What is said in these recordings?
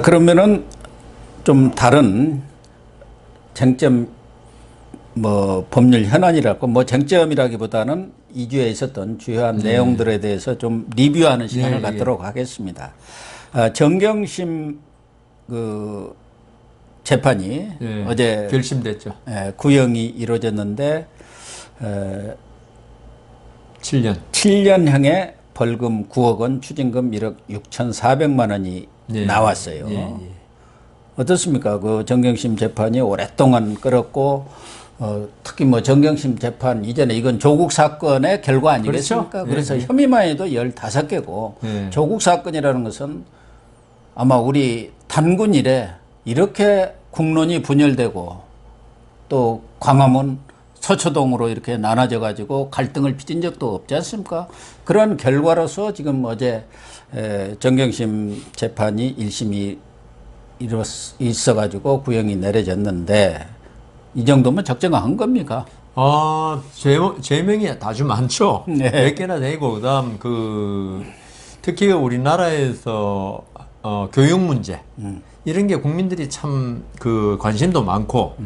그러면은 좀 다른 쟁점 뭐 법률 현안이라고 뭐 쟁점이라기보다는 2주에 있었던 주요한 내용들에 대해서 좀 리뷰하는 시간을 갖도록 하겠습니다. 정경심 그 재판이 어제 결심됐죠. 구형이 이루어졌는데 7년형의 벌금 9억 원, 추징금 1억 6,400만 원이 나왔어요. 어떻습니까? 그 정경심 재판이 오랫동안 끌었고 특히 뭐 정경심 재판 이전에 이건 조국 사건의 결과 아니겠습니까? 그렇죠? 그래서 혐의만 해도 15개고 조국 사건이라는 것은 아마 우리 단군 이래 이렇게 국론이 분열되고 또 광화문 서초동으로 이렇게 나눠져 가지고 갈등을 빚은 적도 없지 않습니까? 그런 결과로서 지금 어제 정경심 재판이 1심이 있어 가지고 구형이 내려졌는데 이 정도면 적정한 겁니까? 죄명이 아주 많죠. 몇 개나 되고 그다음 특히 우리나라에서 교육 문제 이런 게 국민들이 참 관심도 많고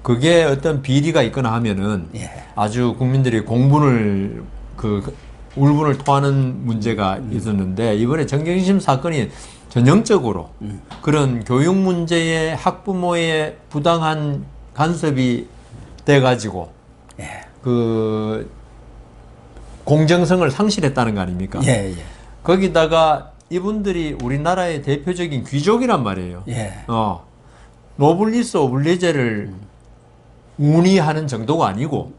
그게 어떤 비리가 있거나 하면은 아주 국민들이 공분을 울분을 토하는 문제가 있었는데 이번에 정경심 사건이 전형적으로 그런 교육 문제에 학부모의 부당한 간섭이 돼가지고 공정성을 상실했다는 거 아닙니까? 거기다가 이분들이 우리나라의 대표적인 귀족이란 말이에요. 노블리스 오블리제를 운이하는 정도가 아니고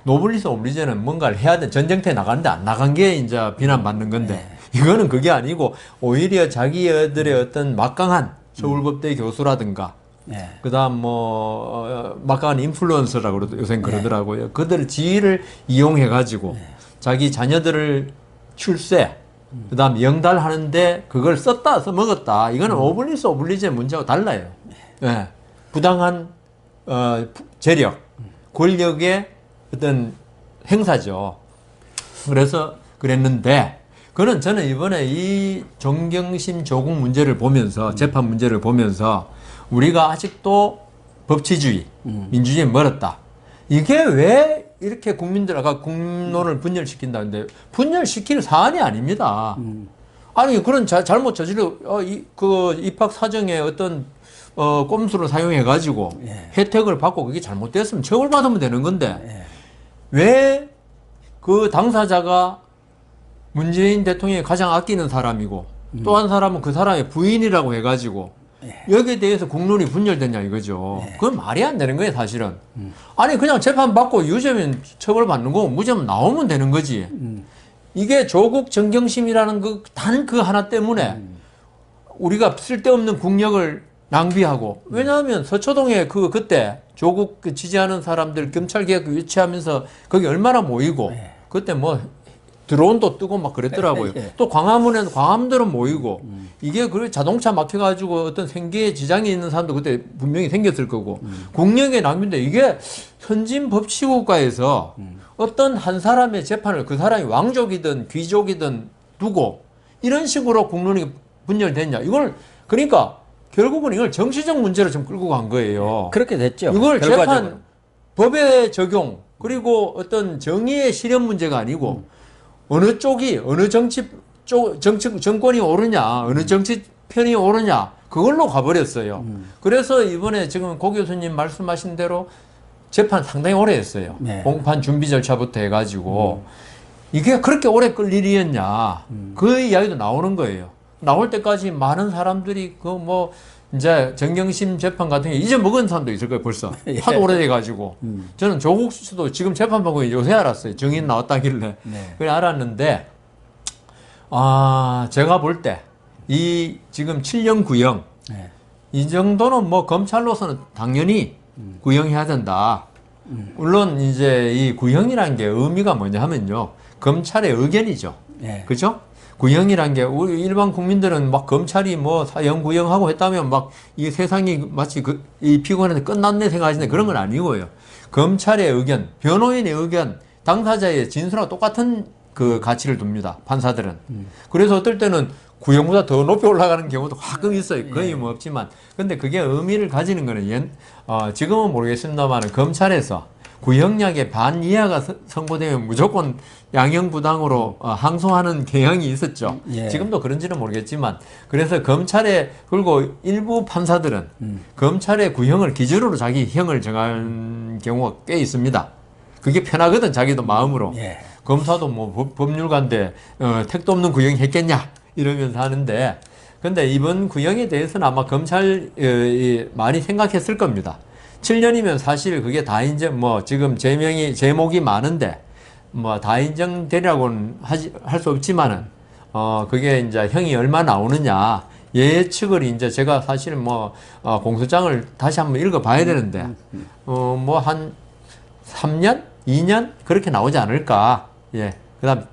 노블리스 오블리제는 뭔가를 해야 돼. 전쟁터에 나가는데 안 나간 게 이제 비난받는 건데 이거는 그게 아니고 오히려 자기들의 어떤 막강한 서울법대 교수라든가 그다음 막강한 인플루언서라고 요새 그러더라고요. 그들 지위를 이용해 가지고 자기 자녀들을 출세 그다음 영달하는데 그걸 써먹었다. 이거는 오블리스 오블리제 문제하고 달라요. 부당한 재력, 권력의 어떤 행사죠. 그래서 그랬는데 저는 이번에 이 정경심 조국 문제를 보면서 재판 문제를 보면서 우리가 아직도 법치주의, 민주주의에 멀었다. 이게 왜 이렇게 아까 국론을 분열시킨다는데 분열시킬 사안이 아닙니다. 아니 그런 잘못 저지르 입학 사정에 어떤 꼼수를 사용해 가지고 혜택을 받고 그게 잘못됐으면 처벌받으면 되는 건데 왜 그 당사자가 문재인 대통령이 가장 아끼는 사람이고 또 한 사람은 그 사람의 부인이라고 해가지고 여기에 대해서 국론이 분열됐냐 이거죠. 그건 말이 안 되는 거예요 사실은. 아니 그냥 재판받고 유죄면 처벌받는 거고 무죄면 나오면 되는 거지. 이게 조국 정경심이라는 단 그 하나 때문에 우리가 쓸데없는 국력을 낭비하고 왜냐하면 서초동에 그때 조국 지지하는 사람들 검찰개혁 유치하면서 거기 얼마나 모이고 그때 뭐 드론도 뜨고 막 그랬더라고요. 또 광화문에는 광화문대로 모이고 이게 자동차 막혀가지고 어떤 생계에 지장이 있는 사람도 그때 분명히 생겼을 거고 국력의 낭비인데 이게 선진 법치국가에서 어떤 한 사람의 재판을 그 사람이 왕족이든 귀족이든 두고 이런 식으로 국론이 분열됐냐 이걸 그러니까 결국은 이걸 정치적 문제로 좀 끌고 간 거예요. 그렇게 됐죠. 이걸 재판 법의 적용 그리고 어떤 정의의 실현 문제가 아니고 어느 쪽이 어느 정권이 옳으냐 어느 정치 편이 옳으냐 그걸로 가버렸어요. 그래서 이번에 지금 고 교수님 말씀하신 대로 재판 상당히 오래 했어요. 공판 준비 절차부터 해가지고 이게 그렇게 오래 끌 일이었냐 그 이야기도 나오는 거예요. 나올 때까지 많은 사람들이 이제 정경심 재판 같은 게 잊어먹은 사람도 있을 거예요 벌써. 하도 오래돼가지고. 저는 조국 수도 지금 재판받고 요새 알았어요. 정인 나왔다길래. 그래 알았는데 제가 볼 때 이 지금 7년 구형 이 정도는 검찰로서는 당연히 구형해야 된다. 물론 이제 이 구형이라는 게 의미가 뭐냐 하면요 검찰의 의견이죠. 그죠? 구형이란 게 우리 일반 국민들은 막 검찰이 사형 구형하고 했다면 막 이 세상이 마치 이 피고인한테 끝났네 생각하시는데 그런 건 아니고요. 검찰의 의견, 변호인의 의견, 당사자의 진술하고 똑같은 그 가치를 둡니다. 판사들은. 그래서 어떨 때는 구형보다 더 높이 올라가는 경우도 가끔 있어요. 거의 뭐 없지만. 근데 그게 의미를 가지는 거는 지금은 모르겠습니다만 검찰에서 구형량의 반 이하가 선고되면 무조건 양형부당으로 항소하는 경향이 있었죠. 예. 지금도 그런지는 모르겠지만 그래서 검찰에 그리고 일부 판사들은 검찰의 구형을 기준으로 자기 형을 정한 경우가 꽤 있습니다. 그게 편하거든 자기도 마음으로. 예. 검사도 뭐 법률가인데 택도 없는 구형 했겠냐 이러면서 하는데 근데 이번 구형에 대해서는 아마 검찰이 많이 생각했을 겁니다. 7년이면 사실 그게 다 인정, 뭐, 지금 제목이 많은데, 뭐, 다 인정되라고는 할 수 없지만은, 그게 이제 형이 얼마 나오느냐, 예측을 이제 제가 사실은 뭐, 공소장을 다시 한번 읽어봐야 되는데, 뭐, 한 3년? 2년? 그렇게 나오지 않을까. 예. 그 다음,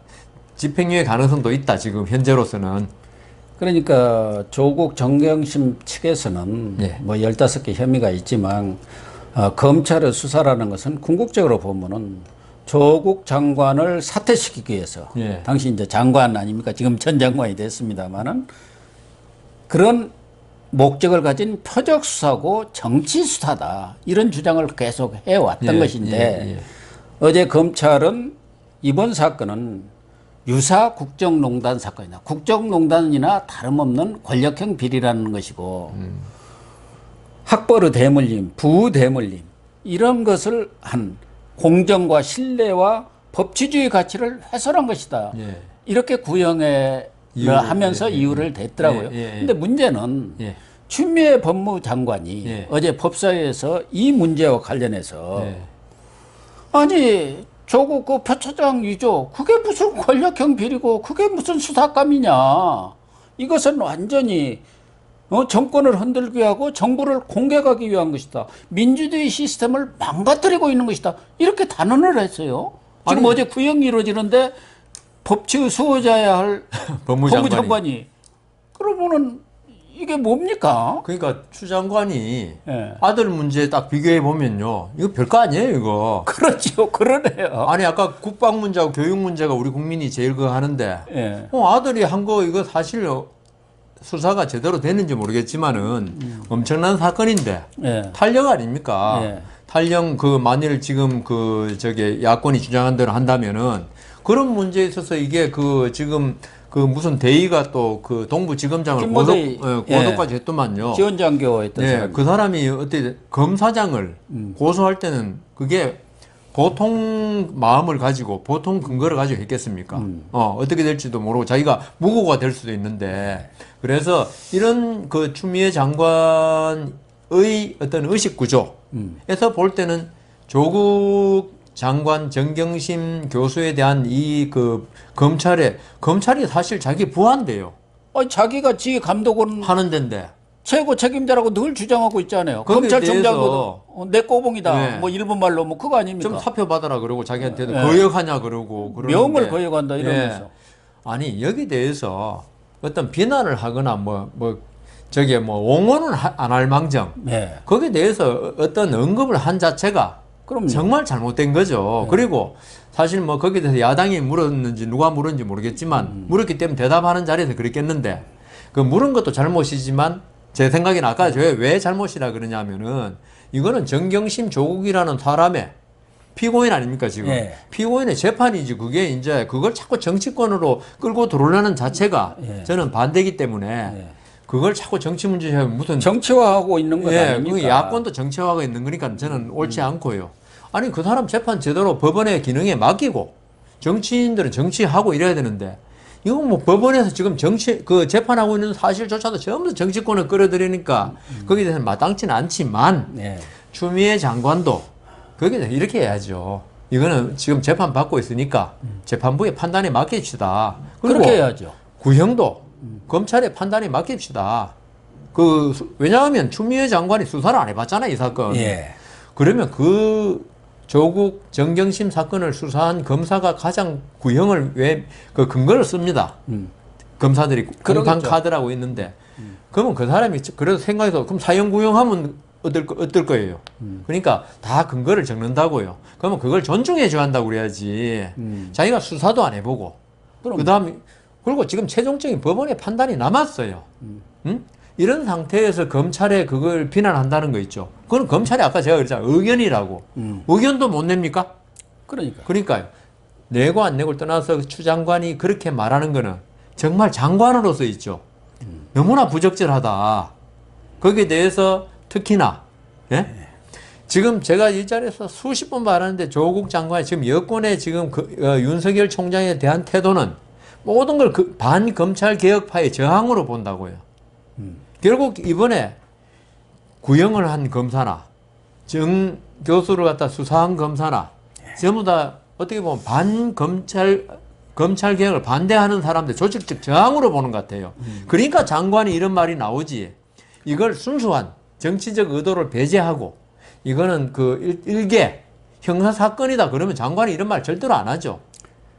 집행유예 가능성도 있다, 지금, 현재로서는. 그러니까 조국 정경심 측에서는 예. 뭐 15개 혐의가 있지만 검찰의 수사라는 것은 궁극적으로 보면은 조국 장관을 사퇴시키기 위해서 예. 당시 이제 장관 아닙니까? 지금 전 장관이 됐습니다만은 그런 목적을 가진 표적 수사고 정치 수사다 이런 주장을 계속 해왔던 것인데 어제 검찰은 이번 사건은 유사 국정농단 사건이다. 국정농단이나 다름없는 권력형 비리라는 것이고 학벌의 대물림, 부대물림 이런 것을 한 공정과 신뢰와 법치주의 가치를 훼손한 것이다. 예. 이렇게 구형에 하면서 이유를 댔더라고요. 그런데 문제는 추미애 법무장관이 어제 법사위에서 이 문제와 관련해서 아니 조국 그 표차장 위조 그게 무슨 권력형 비리고 그게 무슨 수사감이냐. 이것은 완전히 정권을 흔들기 하고 정부를 공격하기 위한 것이다. 민주주의 시스템을 망가뜨리고 있는 것이다. 이렇게 단언을 했어요. 지금 어제 구형이 이루어지는데 법치의 수호자야 할 법무장관이. 그러면은 이게 뭡니까? 그러니까 추 장관이 아들 문제 딱 비교해 보면요, 이거 별거 아니에요, 이거. 그렇죠, 그러네요. 아니 아까 국방 문제하고 교육 문제가 우리 국민이 제일 그거 하는데, 아들이 한 거 이거 사실 수사가 제대로 됐는지 모르겠지만은 엄청난 사건인데 탈영 아닙니까? 탈영 그 만일 지금 야권이 주장한 대로 한다면은 그런 문제에 있어서 이게 지금 무슨 대의가 또 동부지검장을 고소까지 했더만요. 지원장교 했던 사람. 그 사람이 어때 검사장을 고소할 때는 그게 보통 마음을 가지고 보통 근거를 가지고 했겠습니까? 어떻게 될지도 모르고 자기가 무고가 될 수도 있는데 그래서 이런 추미애 장관의 어떤 의식 구조에서 볼 때는 조국 장관 정경심 교수에 대한 검찰이 사실 자기 부하인데요. 자기가 지 감독은 하는 데인데 최고 책임자라고 늘 주장하고 있잖아요. 검찰총장도 내 꼬봉이다. 뭐 일본 말로 뭐 그거 아닙니까? 좀 사표 받아라 그러고 자기한테도 거역하냐 그러고 명을 거역한다 이러면서. 아니 여기 대해서 어떤 비난을 하거나 옹호는 안 할 망정. 거기에 대해서 어떤 언급을 한 자체가 그럼요. 정말 잘못된 거죠. 그리고 사실 거기에 대해서 야당이 물었는지 누가 물었는지 모르겠지만 물었기 때문에 대답하는 자리에서 그랬겠는데 그 물은 것도 잘못이지만 제 생각에는 아까 왜 잘못이라 그러냐면은 이거는 정경심 조국이라는 사람의 피고인 아닙니까 지금? 피고인의 재판이지 그게 이제 그걸 자꾸 정치권으로 끌고 들어오려는 자체가 저는 반대이기 때문에 그걸 자꾸 정치 문제에 무슨 정치화하고 있는 거 아닙니까? 야권도 정치화가 있는 거니까 저는 옳지 않고요. 아니 그 사람 재판 제대로 법원의 기능에 맡기고 정치인들은 정치하고 이래야 되는데 이건 뭐 법원에서 지금 재판하고 있는 사실조차도 전부 정치권을 끌어들이니까 거기에 대해서는 마땅치는 않지만 추미애 장관도 거기에 대해서 이렇게 해야죠. 이거는 지금 재판 받고 있으니까 재판부의 판단에 맡깁시다. 그리고 그렇게 해야죠. 구형도 검찰의 판단에 맡깁시다. 왜냐하면 추미애 장관이 수사를 안 해봤잖아요, 이 사건. 그러면 조국 정경심 사건을 수사한 검사가 가장 구형을 근거를 씁니다. 검사들이 공판 카드라고 있는데, 그러면 그 사람이 그래도 생각해서 그럼 사형 구형하면 얻을 거예요. 그러니까 다 근거를 적는다고요. 그러면 그걸 존중해 줘야 한다고 그래야지. 자기가 수사도 안 해보고. 그다음에 그리고 지금 최종적인 법원의 판단이 남았어요. 이런 상태에서 검찰에 그걸 비난한다는 거 있죠. 그건 검찰이 아까 제가 그랬잖아요. 의견이라고. 의견도 못 냅니까? 그러니까요. 내고 안 내고를 떠나서 추 장관이 그렇게 말하는 거는 정말 장관으로서 있죠. 너무나 부적절하다. 거기에 대해서 특히나 예? 지금 제가 일자리에서 수십 번 말하는데 조국 장관이 지금 여권의 지금 윤석열 총장에 대한 태도는 모든 걸 반검찰 개혁파의 저항으로 본다고요. 결국 이번에 구형을 한 검사나 정 교수를 갖다 수사한 검사나 전부 다 어떻게 보면 검찰 개혁을 반대하는 사람들 조직적 저항으로 보는 것 같아요. 그러니까 장관이 이런 말이 나오지. 이걸 순수한 정치적 의도를 배제하고 이거는 그 일개 형사 사건이다 그러면 장관이 이런 말 절대로 안 하죠.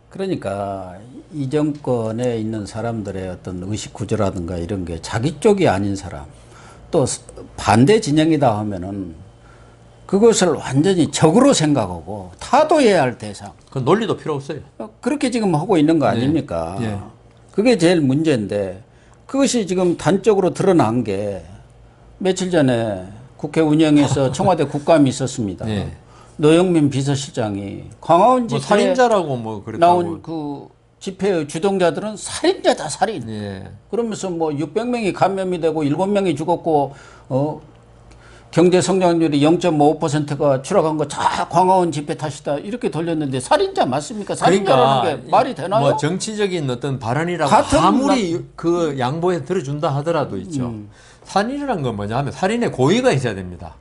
그러니까 이 정권에 있는 사람들의 어떤 의식 구조라든가 이런 게 자기 쪽이 아닌 사람 또 반대 진영이다 하면은 그것을 완전히 적으로 생각하고 타도해야 할 대상. 그 논리도 필요 없어요. 그렇게 지금 하고 있는 거 아닙니까? 예. 그게 제일 문제인데 그것이 지금 단적으로 드러난 게 며칠 전에 국회 운영에서 청와대 국감이 있었습니다. 예. 노영민 비서실장이 광화문 집회에 살인자라고 뭐 그랬다고 나온 그 집회의 주동자들은 살인자다 살인. 예. 그러면서 뭐 600명이 감염이 되고 7명이 죽었고 경제 성장률이 0.5%가 추락한 거 다 광화문 집회 탓이다 이렇게 돌렸는데 살인자 맞습니까? 살인자라는 그러니까 게 말이 되나요? 뭐 정치적인 어떤 발언이라고 아무리 그 양보해 들어준다 하더라도 있죠. 살인이라는 건 뭐냐 하면 살인의 고의가 있어야 됩니다.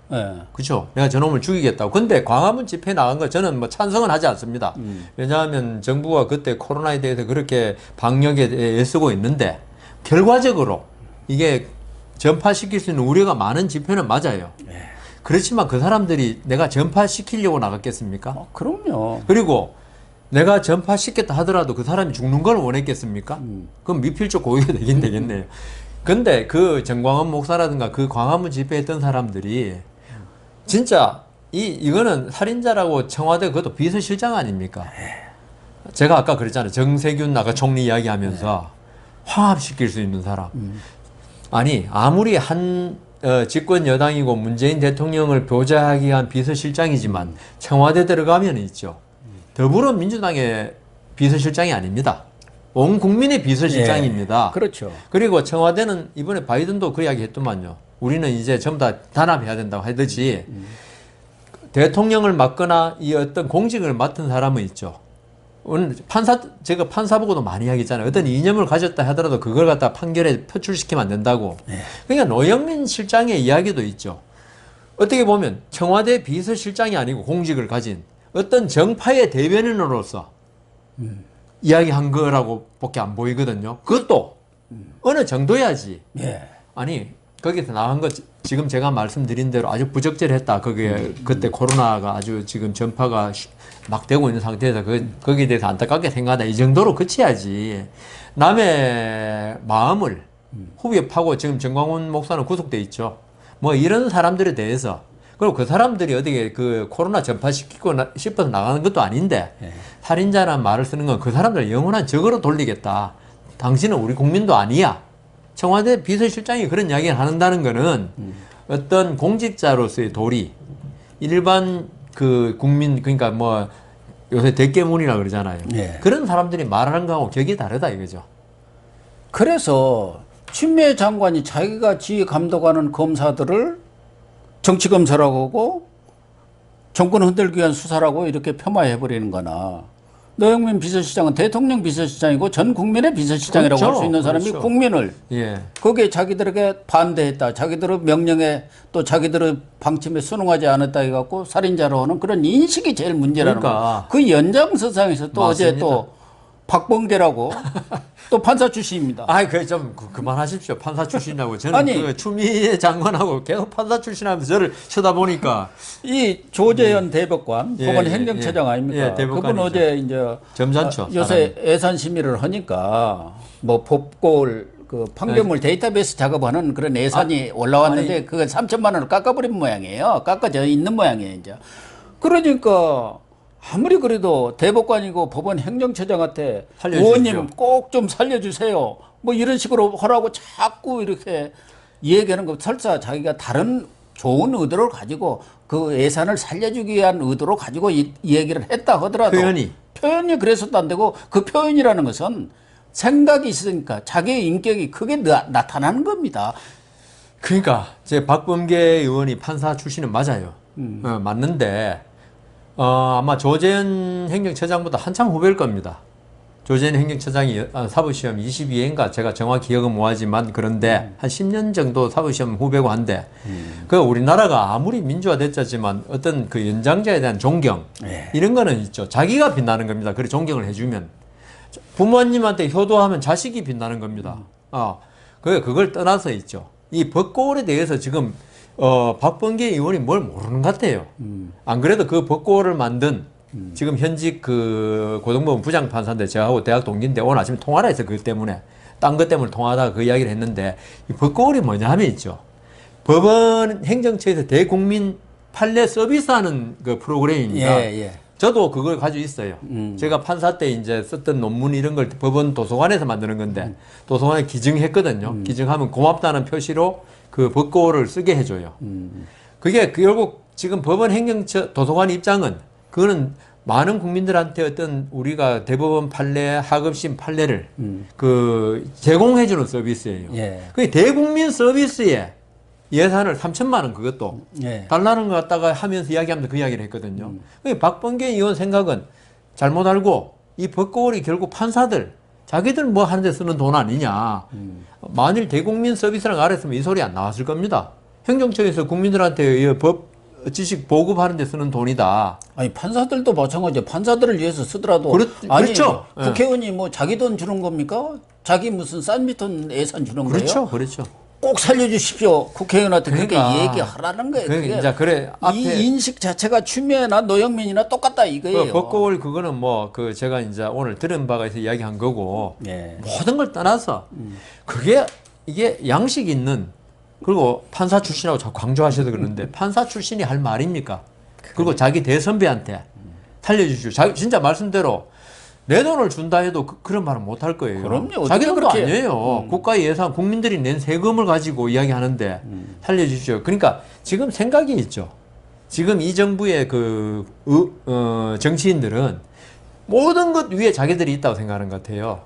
그렇죠? 내가 저놈을 죽이겠다고. 근데 광화문 집회 나간 거 저는 뭐 찬성은 하지 않습니다. 왜냐하면 정부가 그때 코로나에 대해서 그렇게 방역에 애쓰고 있는데 결과적으로 이게 전파시킬 수 있는 우려가 많은 집회는 맞아요. 그렇지만 그 사람들이 내가 전파시키려고 나갔겠습니까? 그럼요. 그리고 내가 전파시켰다 하더라도 그 사람이 죽는 걸 원했겠습니까? 그럼 미필적 고의가 되긴 되겠네요. 근데 그 정광훈 목사라든가 그 광화문 집회했던 사람들이 진짜 이거는 살인자라고 청와대 그것도 비서실장 아닙니까? 제가 아까 그랬잖아요. 정세균 나가 총리 이야기하면서 화합시킬 수 있는 사람. 아니 아무리 한 집권 여당이고 문재인 대통령을 보좌하기 위한 비서실장이지만 청와대 들어가면 있죠. 더불어민주당의 비서실장이 아닙니다. 온 국민의 비서실장입니다. 그렇죠. 그리고 청와대는 이번에 바이든도 그 이야기 했더만요. 우리는 이제 전부 다 단합해야 된다고 하듯이 대통령을 맡거나 이 어떤 공직을 맡은 사람은 있죠. 오늘 제가 판사 보고도 많이 이야기했잖아요. 어떤 이념을 가졌다 하더라도 그걸 갖다 판결에 표출시키면 안 된다고. 그러니까 노영민 실장의 이야기도 있죠. 어떻게 보면 청와대 비서실장이 아니고 공직을 가진 어떤 정파의 대변인으로서 이야기한 거라고 밖에 안 보이거든요. 그것도 어느 정도야지. 아니 거기서 나온 거 지금 제가 말씀드린 대로 아주 부적절했다. 거기에 그때 코로나가 아주 지금 전파가 막 되고 있는 상태에서 거기에 대해서 안타깝게 생각하다 이 정도로 그쳐야지. 남의 마음을 후벼 파고 지금 정광훈 목사는 구속돼 있죠. 뭐 이런 사람들에 대해서 그리고 그 사람들이 어떻게 그 코로나 전파시키고 싶어서 나가는 것도 아닌데 살인자라는 말을 쓰는 건 그 사람들을 영원한 적으로 돌리겠다. 당신은 우리 국민도 아니야. 청와대 비서실장이 그런 이야기를 한다는 거는 어떤 공직자로서의 도리, 일반 그 국민, 그러니까 뭐 요새 대깨문이라 그러잖아요. 그런 사람들이 말하는 거하고 격이 다르다 이거죠. 그래서 추미애 장관이 자기가 지휘 감독하는 검사들을 정치검사라고 하고 정권 흔들기 위한 수사라고 이렇게 폄하해버리는 거나 노영민 비서실장은 대통령 비서실장이고 전 국민의 비서실장이라고 할 수 있는 사람이 국민을 거기에 자기들에게 반대했다. 자기들의 명령에 또 자기들의 방침에 순응하지 않았다 해갖고 살인자로 하는 그런 인식이 제일 문제라는 거예요. 그 연장선상에서 또 맞습니다. 어제 또 박범계라고 또 판사 출신입니다. 좀 그만하십시오. 판사 출신이라고. 저는 아니, 그 추미애 장관하고 계속 판사 출신하면서 저를 쳐다보니까 이 조재현 대법관 법원 행정처장 아닙니까? 그분 어제 이제 점잖죠. 요새 예산 심의를 하니까 뭐 법골 그 판결물 데이터베이스 작업하는 그런 예산이 올라왔는데 그거 3천만 원을 깎아버린 모양이에요. 깎아져 있는 모양이에요, 이제. 그러니까 아무리 그래도 대법관이고 법원 행정처장한테 의원님 꼭 좀 살려주세요. 뭐 이런 식으로 하라고 자꾸 이렇게 얘기하는 거 설사 자기가 다른 좋은 의도를 가지고 그 예산을 살려주기 위한 의도로 가지고 이 얘기를 했다 하더라도 표현이 그래서도 안 되고 그 표현이라는 것은 생각이 있으니까 자기의 인격이 크게 나타나는 겁니다. 그러니까 제 박범계 의원이 판사 출신은 맞아요. 맞는데 아마 조재현 행정처장보다 한참 후배일 겁니다. 조재현 행정처장이 사법시험 22회인가 제가 정확히 기억은 못하지만 그런데 한 10년 정도 사법시험 후배고 한데 그 우리나라가 아무리 민주화됐지만 어떤 그 연장자에 대한 존경 이런 거는 있죠. 자기가 빛나는 겁니다. 그래 존경을 해주면 부모님한테 효도하면 자식이 빛나는 겁니다. 그걸 떠나서 있죠. 이 법고울에 대해서 지금 박범계 의원이 뭘 모르는 것 같아요. 안 그래도 그 법고울을 만든 지금 현직 그 고등법원 부장판사인데 저하고 대학 동기인데 오늘 아침에 통화를 해서 그것 때문에 딴 것 때문에 통화하다가 그 이야기를 했는데 이 법고울이 뭐냐 하면 있죠. 법원 행정처에서 대국민 판례 서비스하는 그 프로그램입니다. 저도 그걸 가지고 있어요. 제가 판사 때 이제 썼던 논문 이런 걸 법원 도서관에서 만드는 건데 도서관에 기증했거든요. 기증하면 고맙다는 표시로 그 법고를 쓰게 해줘요. 그게 결국 지금 법원 행정처 도서관 입장은 그거는 많은 국민들한테 어떤 우리가 대법원 판례, 하급심 판례를 그 제공해주는 서비스예요. 그 대국민 서비스에 예산을 3천만 원 그것도 달라는 것 갖다가 하면서 이야기하면서 그 이야기를 했거든요. 박범계 의원 생각은 잘못 알고 이 법고울이 결국 판사들 자기들 뭐 하는데 쓰는 돈 아니냐. 만일 대국민 서비스라는 거 알았으면 이 소리 안 나왔을 겁니다. 행정처에서 국민들한테 법 지식 보급하는 데 쓰는 돈이다. 아니 판사들도 마찬가지예요. 판사들을 위해서 쓰더라도 그렇죠. 국회의원이 뭐 자기 돈 주는 겁니까? 자기 무슨 싼미돈 예산 주는 거예요? 그렇죠. 꼭 살려주십시오. 국회의원한테 그렇게 얘기하라는 거예요. 그래 앞에 이 인식 자체가 추미애나 노영민이나 똑같다 이거예요. 법고울 그거는 뭐 그 제가 이제 오늘 들은 바가 있어 이야기한 거고 모든 걸 떠나서 이게 양식 있는 그리고 판사 출신이라고 자꾸 강조하셔서 그러는데 판사 출신이 할 말입니까? 그리고 자기 대선배한테 살려주십시오. 진짜 말씀대로 내 돈을 준다 해도 그런 말은 못 할 거예요. 그럼요. 자기 돈도 아니에요. 국가 예산, 국민들이 낸 세금을 가지고 이야기하는데 살려주십시오. 그러니까 지금 생각이 있죠. 지금 이 정부의 정치인들은 모든 것 위에 자기들이 있다고 생각하는 것 같아요.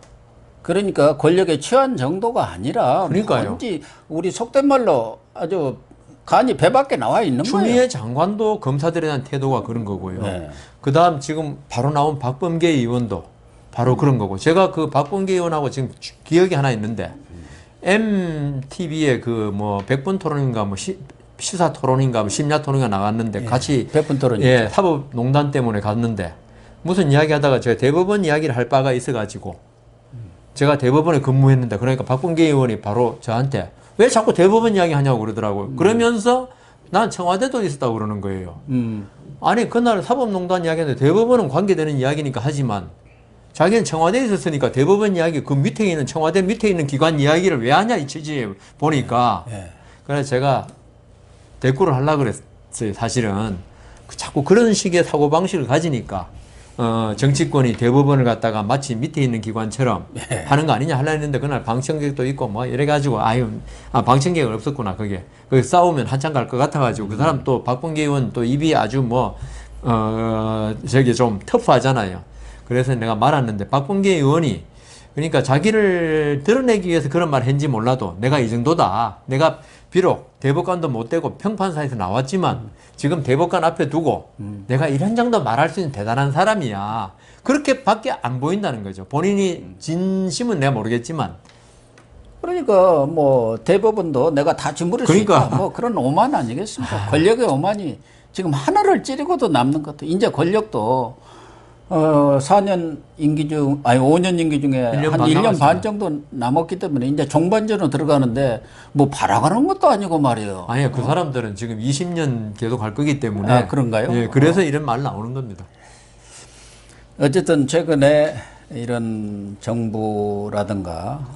그러니까 권력에 취한 정도가 아니라 뭔지 우리 속된 말로 아주 간이 배 밖에 나와 있는 거예요. 추미애 장관도 검사들에 대한 태도가 그런 거고요. 그다음 지금 바로 나온 박범계 의원도 바로 그런 거고. 제가 그 박범계 의원하고 지금 기억이 하나 있는데 MTV에 그 뭐 100분 토론인가 뭐 시사 토론인가 뭐 심야 토론인가 나갔는데 같이 100분 토론 사법농단 때문에 갔는데 무슨 이야기하다가 제가 대법원 이야기를 할 바가 있어가지고 제가 대법원에 근무했는데 그러니까 박범계 의원이 바로 저한테 왜 자꾸 대법원 이야기 하냐고 그러더라고요. 그러면서 난 청와대도 있었다고 그러는 거예요. 아니 그날 사법농단 이야기했는데 대법원은 관계되는 이야기니까 하지만 자기는 청와대에 있었으니까 대법원 이야기 그 밑에 있는 청와대 밑에 있는 기관 이야기를 왜 하냐 이 취지에 보니까 그래서 제가 대꾸를 하려고 그랬어요. 사실은 자꾸 그런 식의 사고방식을 가지니까 정치권이 대법원을 갖다가 마치 밑에 있는 기관처럼 하는 거 아니냐 하려 했는데 그날 방청객도 있고 뭐 이래가지고 방청객은 없었구나 그게. 거기 싸우면 한참 갈 것 같아가지고 그 사람 또 박범계 의원 또 입이 아주 저기 좀 터프하잖아요. 그래서 내가 말았는데 박범계 의원이 그러니까 자기를 드러내기 위해서 그런 말을 했는지 몰라도 내가 이 정도다. 내가 비록 대법관도 못 되고 평판사에서 나왔지만 지금 대법관 앞에 두고 내가 이런 정도 말할 수 있는 대단한 사람이야. 그렇게밖에 안 보인다는 거죠. 본인이 진심은 내가 모르겠지만. 그러니까 뭐 대법원도 내가 다 주무를 수 있다. 뭐 그런 오만 아니겠습니까? 권력의 오만이 지금 하나를 찌르고도 남는 것 같아요. 이제 권력도 4년 임기 중, 5년 임기 중에 한 1년 반 정도 남았기 때문에 이제 종반전으로 들어가는데 뭐 바라가는 것도 아니고 말이에요. 아니요. 그 사람들은 지금 20년 계속 갈 거기 때문에. 그런가요? 예, 그래서 이런 말 나오는 겁니다. 어쨌든 최근에 이런 정부라든가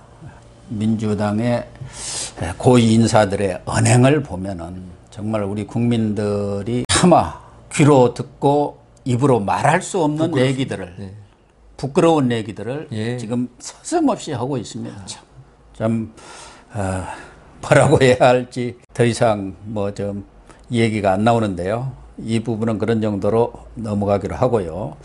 민주당의 고위 인사들의 언행을 보면은 정말 우리 국민들이 차마 귀로 듣고 입으로 말할 수 없는 얘기들을 부끄러운 얘기들을 지금 서슴없이 하고 있습니다. 참 뭐라고 해야 할지 더 이상 뭐 좀 얘기가 안 나오는데요. 이 부분은 그런 정도로 넘어가기로 하고요.